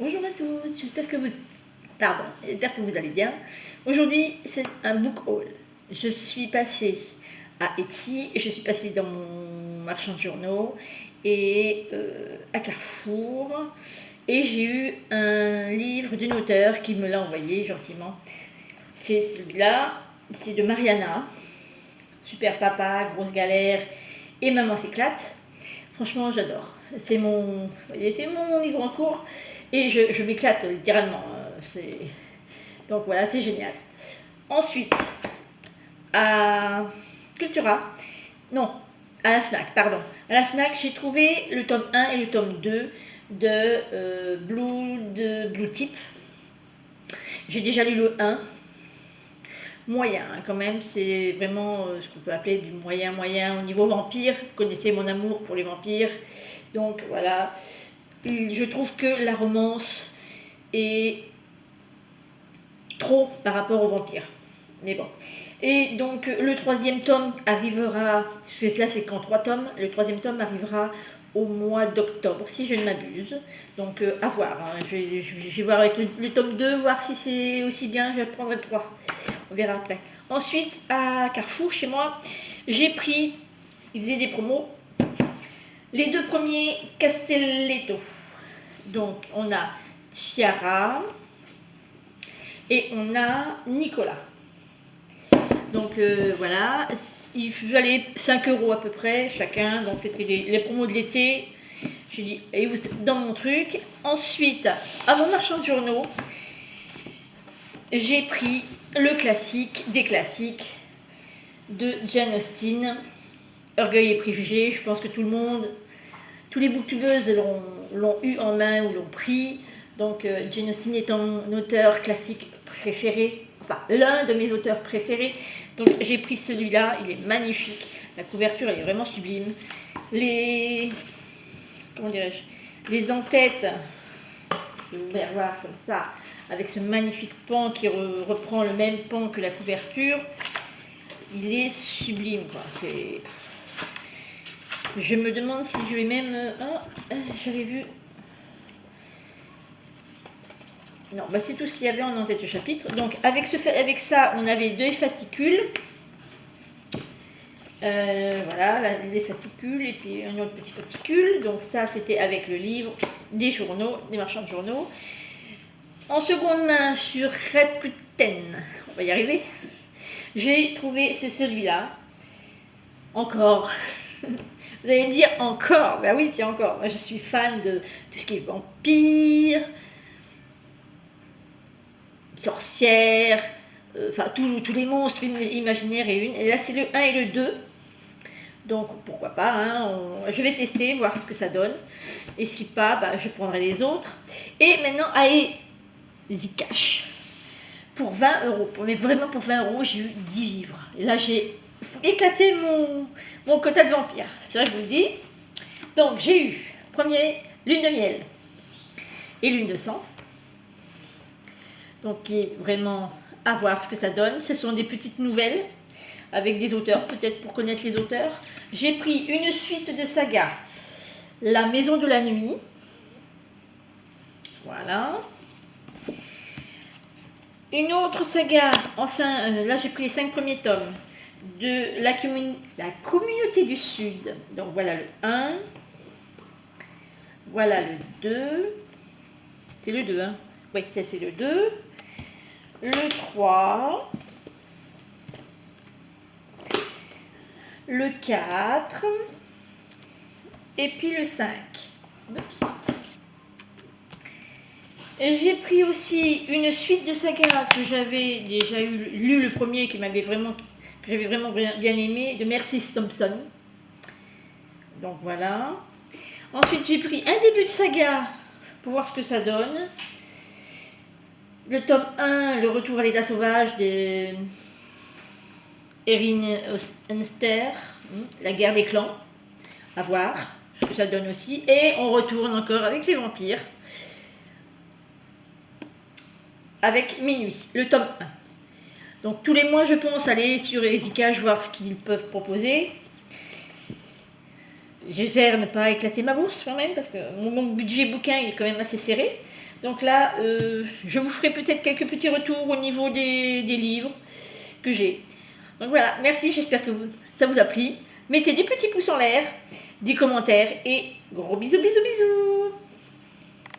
Bonjour à tous, j'espère que vous allez bien. Aujourd'hui, c'est un book haul. Je suis passée à Etsy, je suis passée dans mon marchand de journaux et à Carrefour. Et j'ai eu un livre d'une auteure qui me l'a envoyé gentiment. C'est celui-là, c'est de Mariana. Super papa, grosse galère et maman s'éclate. Franchement, j'adore. C'est mon livre en cours et je m'éclate littéralement. Donc voilà, c'est génial. Ensuite, à Cultura, non, à la Fnac, pardon. À la Fnac, j'ai trouvé le tome 1 et le tome 2 de Blue Tip. J'ai déjà lu le 1. Moyen quand même, c'est vraiment ce qu'on peut appeler du moyen au niveau vampire. Vous connaissez mon amour pour les vampires, donc voilà. Je trouve que la romance est trop par rapport aux vampires, mais bon. Et donc le troisième tome arrivera, parce que là c'est qu'en 3 tomes, le troisième tome arrivera au mois d'octobre si je ne m'abuse, donc à voir, hein. Je vais voir avec le tome 2, voir si c'est aussi bien, je prendrai le 3. On verra après. Ensuite, à Carrefour, chez moi, j'ai pris, ils faisaient des promos, les 2 premiers Castelletto. Donc, on a Chiara et on a Nicolas. Donc, voilà, il fallait 5 € à peu près chacun. Donc, c'était les promos de l'été. J'ai dit, allez vous dans mon truc. Ensuite, à mon marchand de journaux, j'ai pris le classique des classiques de Jane Austen, Orgueil et préjugés. Je pense que tout le monde, tous les booktubeuses l'ont eu en main ou l'ont pris. Donc Jane Austen est mon auteur classique préféré, enfin l'un de mes auteurs préférés. Donc j'ai pris celui-là, il est magnifique. La couverture elle est vraiment sublime. Comment dirais-je, les en-têtes, je vais vous faire voir comme ça, avec ce magnifique pan qui reprend le même pan que la couverture. Il est sublime, quoi. Je me demande si je vais même... j'avais vu... Non, bah c'est tout ce qu'il y avait en en-tête de chapitre. Donc avec ça, on avait 2 fascicules. Voilà, les fascicules et puis un autre petit fascicule. Donc ça, c'était avec le livre des journaux, des marchands de journaux. En seconde main, sur Rakuten, on va y arriver, j'ai trouvé celui-là. Encore. Vous allez me dire encore. Ben oui, c'est encore. Moi, je suis fan de tout ce qui est vampire, sorcière, enfin tous les monstres imaginaires et une. Et là, c'est le 1 et le 2. Donc pourquoi pas, hein, je vais tester, voir ce que ça donne. Et si pas, bah, je prendrai les autres. Et maintenant, allez, Zcash. Pour 20 €. Mais vraiment pour 20 €, j'ai eu 10 livres. Et là, j'ai éclaté mon quota de vampire. C'est vrai que je vous le dis. Donc j'ai eu, premier, Lune de miel et Lune de sang. Donc qui est vraiment à voir ce que ça donne. Ce sont des petites nouvelles avec des auteurs, peut-être pour connaître les auteurs. J'ai pris une suite de saga, La Maison de la Nuit. Voilà. Une autre saga, là j'ai pris les 5 premiers tomes de la communauté du Sud. Donc voilà le 1. Voilà le 2. C'est le 2, hein? Oui, ça c'est le 2. Le 3. Le 4. Et puis le 5. Oups. J'ai pris aussi une suite de sagas que j'avais déjà lu le premier, que j'avais vraiment bien aimé, de Mercy Thompson. Donc voilà. Ensuite, j'ai pris un début de saga pour voir ce que ça donne. Le tome 1, Le retour à l'état sauvage de Erin Enster, La guerre des clans. À voir ce que ça donne aussi. Et on retourne encore avec les vampires. Avec Minuit, le tome 1. Donc tous les mois, je pense aller sur les Zcash voir ce qu'ils peuvent proposer. j'espère ne pas éclater ma bourse quand même, parce que mon budget bouquin est quand même assez serré. Donc là, je vous ferai peut-être quelques petits retours au niveau des livres que j'ai. Donc voilà, merci, j'espère que ça vous a plu. Mettez des petits pouces en l'air, des commentaires et gros bisous, bisous, bisous.